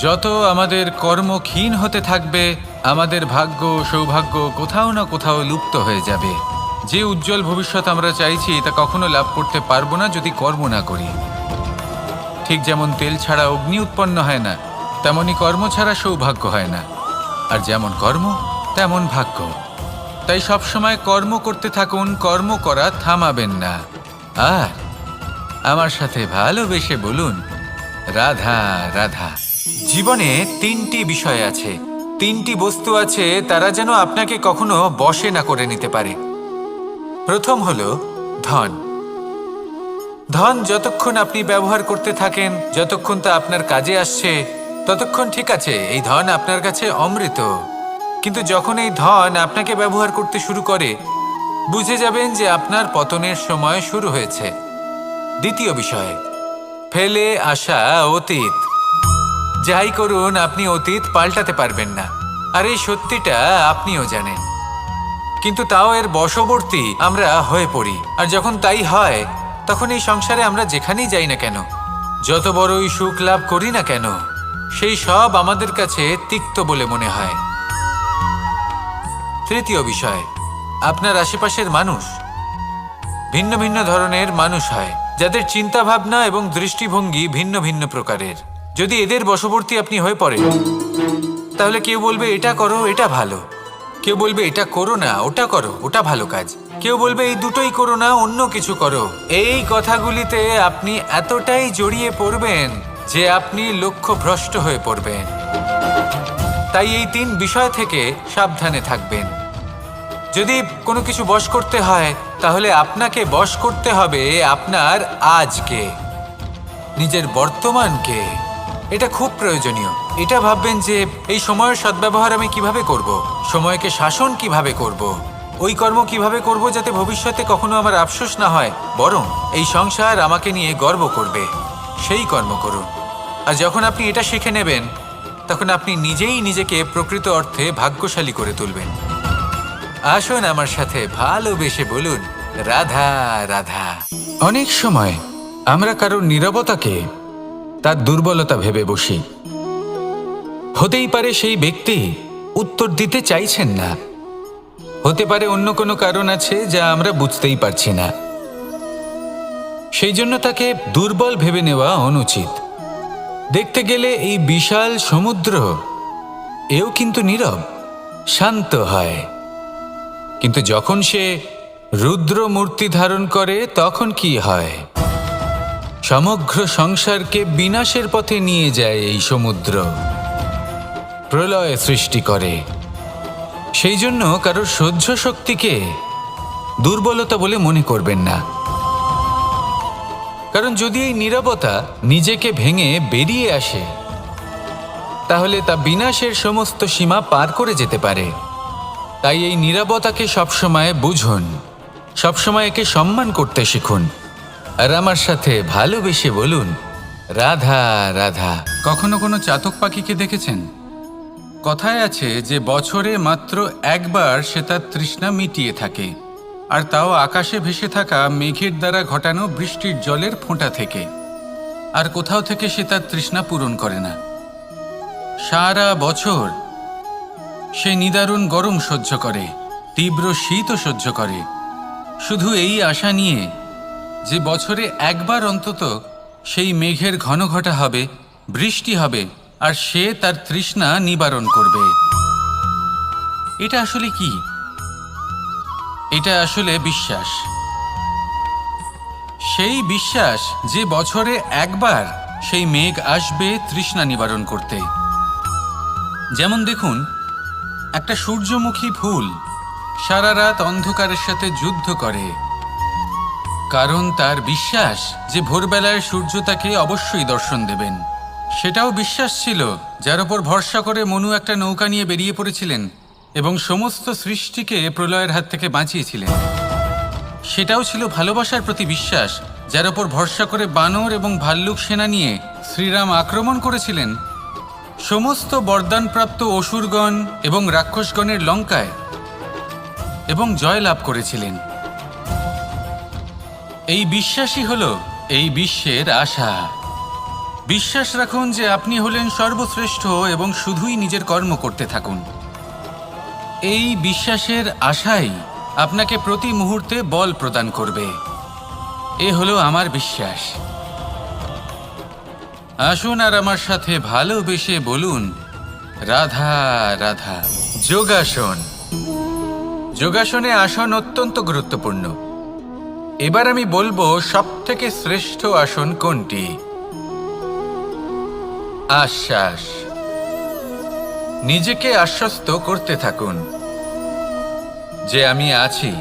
যত আমাদের কর্ম ক্ষীণ হতে থাকবে, আমাদের ভাগ্য সৌভাগ্য কোথাও না কোথাও লুপ্ত হয়ে যাবে। যে উজ্জ্বল ভবিষ্যৎ আমরা চাইছি তা কখনো লাভ করতে পারবো না যদি কর্ম না করি। ঠিক যেমন তেল ছাড়া অগ্নি উৎপন্ন হয় না, তেমনি কর্ম ছাড়া সৌভাগ্য হয় না। আর যেমন কর্ম তেমন ভাগ্য। তাই সবসময় কর্ম করতে থাকুন, কর্ম করা থামাবেন না। আর আমার সাথে ভালোবেসে বলুন, রাধা রাধা। জীবনে তিনটি বিষয় আছে, তিনটি বস্তু আছে, তারা যেন আপনাকে কখনো বশে না করে নিতে পারে। প্রথম হলো ধন। ধন যতক্ষণ আপনি ব্যবহার করতে থাকেন, যতক্ষণ তা আপনার কাজে আসছে, ততক্ষণ ঠিক আছে, এই ধন আপনার কাছে অমৃত। কিন্তু যখন এই ধন আপনাকে ব্যবহার করতে শুরু করে, বুঝে যাবেন যে আপনার পতনের সময় শুরু হয়েছে। দ্বিতীয় বিষয়, ফেলে আসা অতীত। যাই করুন, আপনি অতীত পাল্টাতে পারবেন না, আর এই সত্যিটা আপনিও জানেন। কিন্তু তাও এর বশবর্তী আমরা হয়ে পড়ি। আর যখন তাই হয়, তখন এই সংসারে আমরা যেখানেই যাই না কেন, যত বড়ই সুখ লাভ করি না কেন, সেই সব আমাদের কাছে তিক্ত বলে মনে হয়। তৃতীয় বিষয়, আপনার আশেপাশের মানুষ ভিন্ন ভিন্ন ধরনের মানুষ হয়, যাদের চিন্তা ভাবনা এবং দৃষ্টিভঙ্গি ভিন্ন ভিন্ন প্রকারের। যদি এদের বশবর্তী আপনি হয়ে পড়েন, তাহলে কেউ বলবে এটা করো, এটা ভালো। কেউ বলবে এটা করো না, ওটা করো, ওটা ভালো কাজ। কেউ বলবে এই দুটোই করো না, অন্য কিছু করো। এই কথাগুলিতে আপনি এতটাই জড়িয়ে পড়বেন যে আপনি লক্ষ্যভ্রষ্ট হয়ে পড়বেন। তাই এই তিন বিষয় থেকে সাবধানে থাকবেন। যদি কোনো কিছু বশ করতে হয়, তাহলে আপনাকে বশ করতে হবে আপনার আজকে, নিজের বর্তমানকে। এটা খুব প্রয়োজনীয়। এটা ভাববেন যে এই সময়ের সদ্ব্যবহার আমি কিভাবে করব, সময়কে শাসন কিভাবে করব, ওই কর্ম কিভাবে করব যাতে ভবিষ্যতে কখনো আমার আফসোস না হয়, বরং এই সংসার আমাকে নিয়ে গর্ব করবে, সেই কর্ম করুন। আর যখন আপনি এটা শিখে নেবেন, তখন আপনি নিজেই নিজেকে প্রকৃত অর্থে ভাগ্যশালী করে তুলবেন। আসুন আমার সাথে ভালোবেসে বলুন, রাধা রাধা। অনেক সময় আমরা কারোর নীরবতাকে তার দুর্বলতা ভেবে বসি। হতেই পারে সেই ব্যক্তি উত্তর দিতে চাইছেন না, হতে পারে অন্য কোনো কারণ আছে যা আমরা বুঝতেই পারছি না। সেই জন্য তাকে দুর্বল ভেবে নেওয়া অনুচিত। দেখতে গেলে এই বিশাল সমুদ্র এও কিন্তু নীরব, শান্ত হয়। কিন্তু যখন সে রুদ্র মূর্তি ধারণ করে তখন কি হয়? সমগ্র সংসারকে বিনাশের পথে নিয়ে যায় এই সমুদ্র, প্রলয় সৃষ্টি করে। সেই জন্য কারোর সহ্য শক্তিকে দুর্বলতা বলে মনে করবেন না, কারণ যদি এই নীরবতা নিজেকে ভেঙে বেরিয়ে আসে তাহলে তা বিনাশের সমস্ত সীমা পার করে যেতে পারে। তাই এই নীরবতাকে সবসময় বুঝুন, সবসময় একে সম্মান করতে শিখুন, আর আমার সাথে ভালোবেসে বলুন, রাধা রাধা। কখনো কোনো চাতক পাখিকে দেখেছেন? কথায় আছে যে বছরে মাত্র একবার সে তার তৃষ্ণা মিটিয়ে থাকে, আর তাও আকাশে ভেসে থাকা মেঘের দ্বারা ঘটানো বৃষ্টির জলের ফোঁটা থেকে। আর কোথাও থেকে সে তার তৃষ্ণা পূরণ করে না। সারা বছর সে নিদারুণ গরম সহ্য করে, তীব্র শীতও সহ্য করে, শুধু এই আশা নিয়ে যে বছরে একবার অন্তত সেই মেঘের ঘন ঘটা হবে, বৃষ্টি হবে, আর সে তার তৃষ্ণা নিবারণ করবে। এটা আসলে কি? এটা আসলে বিশ্বাস। সেই বিশ্বাস যে বছরে একবার সেই মেঘ আসবে তৃষ্ণা নিবারণ করতে। যেমন দেখুন, একটা সূর্যমুখী ফুল সারা রাত অন্ধকারের সাথে যুদ্ধ করে, কারণ তার বিশ্বাস যে ভোরবেলায় সূর্য তাকে অবশ্যই দর্শন দেবেন। সেটাও বিশ্বাস ছিল যার ওপর ভরসা করে মনু একটা নৌকা নিয়ে বেরিয়ে পড়েছিলেন এবং সমস্ত সৃষ্টিকে প্রলয়ের হাত থেকে বাঁচিয়েছিলেন। সেটাও ছিল ভালোবাসার প্রতি বিশ্বাস যার ওপর ভরসা করে বানর এবং ভাল্লুক সেনা নিয়ে শ্রীরাম আক্রমণ করেছিলেন সমস্ত বরদানপ্রাপ্ত অসুরগণ এবং রাক্ষসগণের লঙ্কায় এবং জয় লাভ করেছিলেন। এই বিশ্বাসই হল এই বিশ্বের আশা। বিশ্বাস রাখুন যে আপনি হলেন সর্বশ্রেষ্ঠ এবং শুধুই নিজের কর্ম করতে থাকুন। এই বিশ্বাসের আশাই আপনাকে প্রতি মুহূর্তে বল প্রদান করবে। এ হলো আমার বিশ্বাস। আসুন আর আমার সাথে ভালোবেসে বলুন, রাধা রাধা। যোগাসন। যোগাসনে আসন অত্যন্ত গুরুত্বপূর্ণ। এবার আমি বলবো সবথেকে শ্রেষ্ঠ আসন কোনটি। আশ্বাস। নিজেকে আশ্বস্ত করতে থাকুন যে আমি আছি,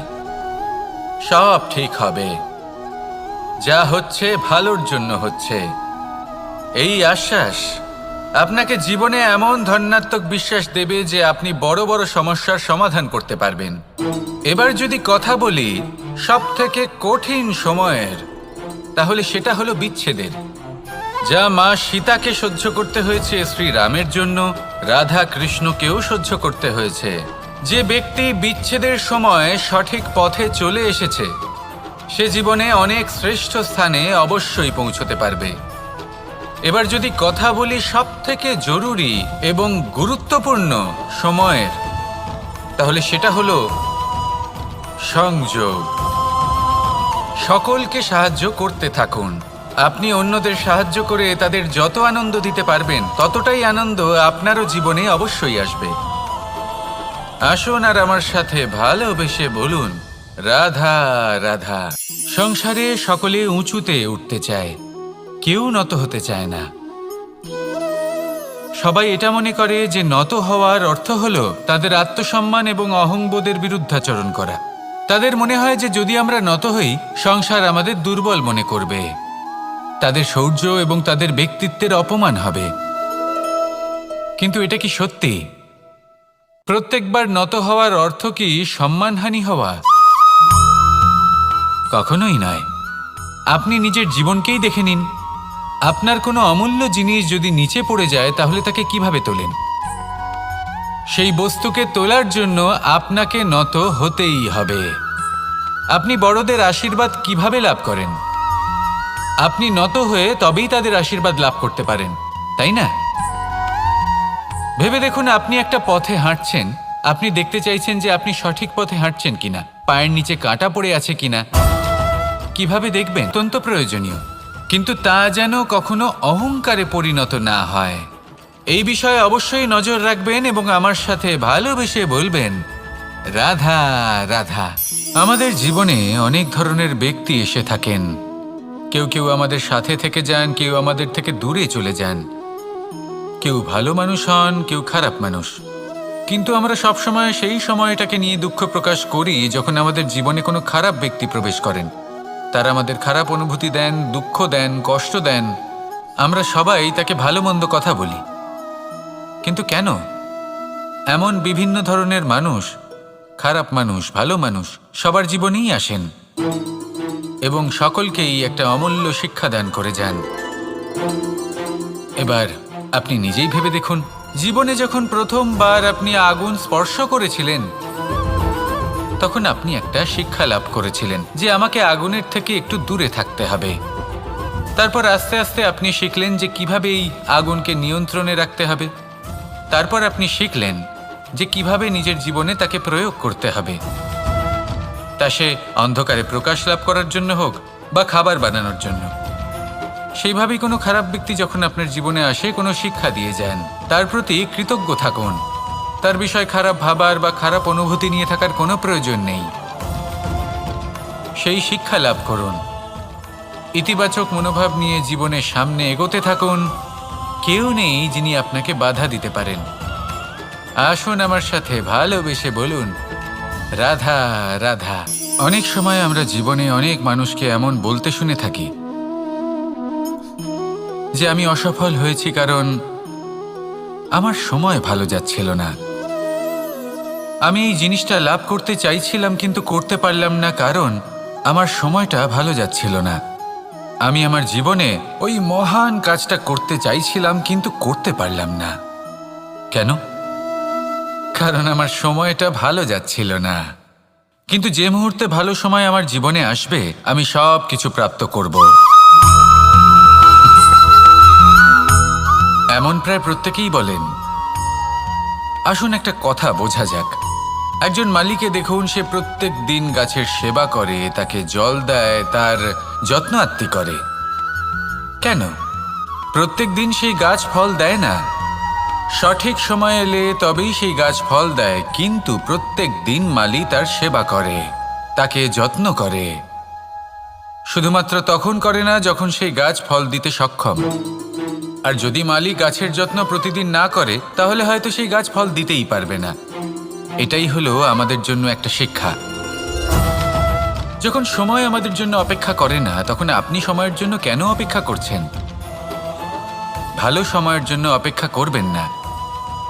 সব ঠিক হবে, যা হচ্ছে ভালোর জন্য হচ্ছে। এই আশ্বাস আপনাকে জীবনে এমন ধন্যাত্মক বিশ্বাস দেবে যে আপনি বড় বড় সমস্যার সমাধান করতে পারবেন। এবার যদি কথা বলি সবথেকে কঠিন সময়ের, তাহলে সেটা হলো বিচ্ছেদের। যা মা সীতাকে সহ্য করতে হয়েছে শ্রীরামের জন্য, রাধা কৃষ্ণকেও সহ্য করতে হয়েছে। যে ব্যক্তি বিচ্ছেদের সময় সঠিক পথে চলে এসেছে সে জীবনে অনেক শ্রেষ্ঠ স্থানে অবশ্যই পৌঁছতে পারবে। এবার যদি কথা বলি সবথেকে জরুরি এবং গুরুত্বপূর্ণ সময়ের, তাহলে সেটা হলো সংযোগ। সকলকে সাহায্য করতে থাকুন। আপনি অন্যদের সাহায্য করে তাদের যত আনন্দ দিতে পারবেন ততটাই আনন্দ আপনারও জীবনে অবশ্যই আসবে। আসুন আর আমার সাথে ভালোবেসে বলুন, রাধা রাধা। সংসারে সকলে উঁচুতে উঠতে চায়, কেউ নত হতে চায় না। সবাই এটা মনে করে যে নত হওয়ার অর্থ হলো তাদের আত্মসম্মান এবং অহংবোধের বিরুদ্ধাচরণ করা। তাদের মনে হয় যে যদি আমরা নত হই সংসার আমাদের দুর্বল মনে করবে, তাদের শৌর্য এবং তাদের ব্যক্তিত্বের অপমান হবে। কিন্তু এটা কি সত্যি? প্রত্যেকবার নত হওয়ার অর্থ কি সম্মানহানি হওয়া? কখনোই নয়। আপনি নিজের জীবনকেই দেখে নিন। আপনার কোনো অমূল্য জিনিস যদি নিচে পড়ে যায় তাহলে তাকে কিভাবে তোলেন? সেই বস্তুকে তোলার জন্য আপনাকে নত হতেই হবে। আপনি বড়দের আশীর্বাদ কিভাবে লাভ করেন? আপনি নত হয়ে তবেই তাদের আশীর্বাদ লাভ করতে পারেন, তাই না? ভেবে দেখুন, আপনি একটা পথে হাঁটছেন, আপনি দেখতে চাইছেন যে আপনি সঠিক পথে হাঁটছেন কিনা, পায়ের নিচে কাঁটা পড়ে আছে কিনা। কিভাবে দেখবেন? অত্যন্ত প্রয়োজনীয়। কিন্তু তা যেন কখনো অহংকারে পরিণত না হয়, এই বিষয়ে অবশ্যই নজর রাখবেন এবং আমার সাথে ভালোবেসে বলবেন, রাধা রাধা। আমাদের জীবনে অনেক ধরনের ব্যক্তি এসে থাকেন। কেউ কেউ আমাদের সাথে থেকে যান, কেউ আমাদের থেকে দূরে চলে যান। কেউ ভালো মানুষ হন, কেউ খারাপ মানুষ। কিন্তু আমরা সবসময় সেই সময়টাকে নিয়ে দুঃখ প্রকাশ করি যখন আমাদের জীবনে কোনো খারাপ ব্যক্তি প্রবেশ করেন। তারা আমাদের খারাপ অনুভূতি দেন, দুঃখ দেন, কষ্ট দেন। আমরা সবাই তাকে ভালো মন্দ কথা বলি। কিন্তু কেন? এমন বিভিন্ন ধরনের মানুষ, খারাপ মানুষ, ভালো মানুষ সবার জীবনেই আসেন এবং সকলকেই একটা অমূল্য শিক্ষা দান করে যান। এবার আপনি নিজেই ভেবে দেখুন, জীবনে যখন প্রথমবার আপনি আগুন স্পর্শ করেছিলেন তখন আপনি একটা শিক্ষা লাভ করেছিলেন যে আমাকে আগুনের থেকে একটু দূরে থাকতে হবে। তারপর আস্তে আস্তে আপনি শিখলেন যে কিভাবে এই আগুনকে নিয়ন্ত্রণে রাখতে হবে। তারপর আপনি শিখলেন যে কিভাবে নিজের জীবনে তাকে প্রয়োগ করতে হবে, তা সে অন্ধকারে প্রকাশ লাভ করার জন্য হোক বা খাবার বানানোর জন্য। সেইভাবেই কোনো খারাপ ব্যক্তি যখন আপনার জীবনে আসে কোনো শিক্ষা দিয়ে যান, তার প্রতি কৃতজ্ঞ থাকুন। তার বিষয় খারাপ ভাবার বা খারাপ অনুভূতি নিয়ে থাকার কোনো প্রয়োজন নেই। সেই শিক্ষা লাভ করুন, ইতিবাচক মনোভাব নিয়ে জীবনের সামনে এগোতে থাকুন। কেউ নেই যিনি আপনাকে বাধা দিতে পারেন। আসুন আমার সাথে ভালোবেসে বলুন, রাধা রাধা। অনেক সময় আমরা জীবনে অনেক মানুষকে এমন বলতে শুনে থাকি যে আমি অসফল হয়েছি কারণ আমার সময় ভালো যাচ্ছিল না। আমি এই জিনিসটা লাভ করতে চাইছিলাম কিন্তু করতে পারলাম না কারণ আমার সময়টা ভালো যাচ্ছিল না। আমি আমার জীবনে ওই মহান কাজটা করতে চাইছিলাম কিন্তু করতে পারলাম না। কেন? কারণ আমার সময়টা ভালো যাচ্ছিল না। কিন্তু যে মুহূর্তে ভালো সময় আমার জীবনে আসবে আমি সব কিছু প্রাপ্ত করব। এমন প্রায় প্রত্যেকেই বলেন। আসুন একটা কথা বোঝা যাক। একজন মালিকে দেখুন, সে প্রত্যেক দিন গাছের সেবা করে, তাকে জল দেয়, তার যত্ন আত্তি করে। কেন? প্রত্যেক দিন সেই গাছ ফল দেয় না। সঠিক সময় এলে তবেই সেই গাছ ফল দেয়, কিন্তু প্রত্যেক দিন মালি তার সেবা করে, তাকে যত্ন করে। শুধুমাত্র তখন করে না যখন সেই গাছ ফল দিতে সক্ষম। আর যদি মালি গাছের যত্ন প্রতিদিন না করে তাহলে হয়তো সেই গাছ ফল দিতেই পারবে না। এটাই হলো আমাদের জন্য একটা শিক্ষা। যখন সময় আমাদের জন্য অপেক্ষা করে না তখন আপনি সময়ের জন্য কেন অপেক্ষা করছেন? ভালো সময়ের জন্য অপেক্ষা করবেন না।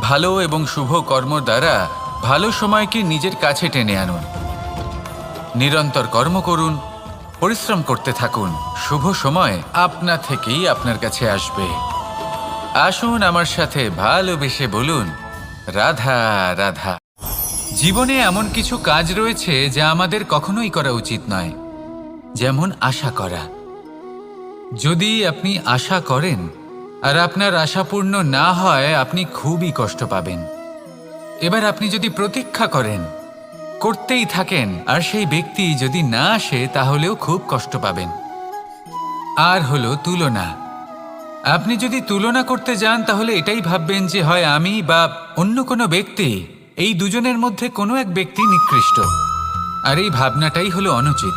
ভালো এবং শুভ কর্ম দ্বারা ভালো সময়কে নিজের কাছে টেনে আনুন। নিরন্তর কর্ম করুন, পরিশ্রম করতে থাকুন। শুভ সময় আপনা থেকেই আপনার কাছে আসবে। আসুন আমার সাথে ভালোবেসে বলুন, রাধা রাধা। জীবনে এমন কিছু কাজ রয়েছে যা আমাদের কখনোই করা উচিত নয়, যেমন আশা করা। যদি আপনি আশা করেন আর আপনার আশা পূর্ণ না হয় আপনি খুবই কষ্ট পাবেন। এবার আপনি যদি প্রতীক্ষা করেন, করতেই থাকেন, আর সেই ব্যক্তি যদি না আসে তাহলেও খুব কষ্ট পাবেন। আর হলো তুলনা। আপনি যদি তুলনা করতে যান তাহলে এটাই ভাববেন যে হয় আমি বা অন্য কোনো ব্যক্তি, এই দুজনের মধ্যে কোনো এক ব্যক্তি নিকৃষ্ট। আর এই ভাবনাটাই হলো অনুচিত।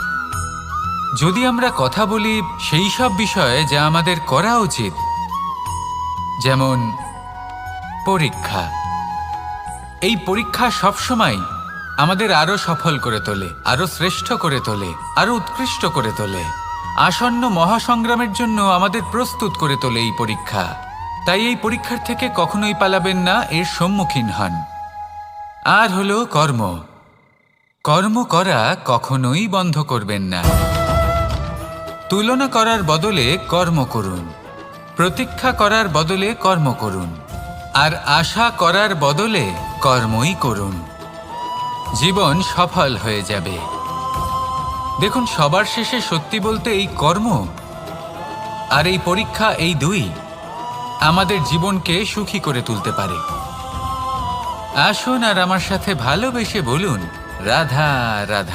যদি আমরা কথা বলি সেই সব বিষয়ে যা আমাদের করা উচিত, যেমন পরীক্ষা। এই পরীক্ষা সবসময় আমাদের আরো সফল করে তোলে, আরো শ্রেষ্ঠ করে তোলে, আরো উৎকৃষ্ট করে তোলে। আসন্ন মহাসংগ্রামের জন্য আমাদের প্রস্তুত করে তোলে এই পরীক্ষা। তাই এই পরীক্ষার থেকে কখনোই পালাবেন না, এর সম্মুখীন হন। আর হলো কর্ম। কর্ম করা কখনোই বন্ধ করবেন না। তুলনা করার বদলে কর্ম করুন, প্রতীক্ষা করার বদলে কর্ম করুন, আর আশা করার বদলে কর্মই করুন। জীবন সফল হয়ে যাবে। দেখুন, সবার শেষে সত্যি বলতে এই কর্ম আর এই পরীক্ষা, এই দুই আমাদের জীবনকে সুখী করে তুলতে পারে। আসুন আর আমার সাথে ভালোবেসে বলুন, রাধা রাধা।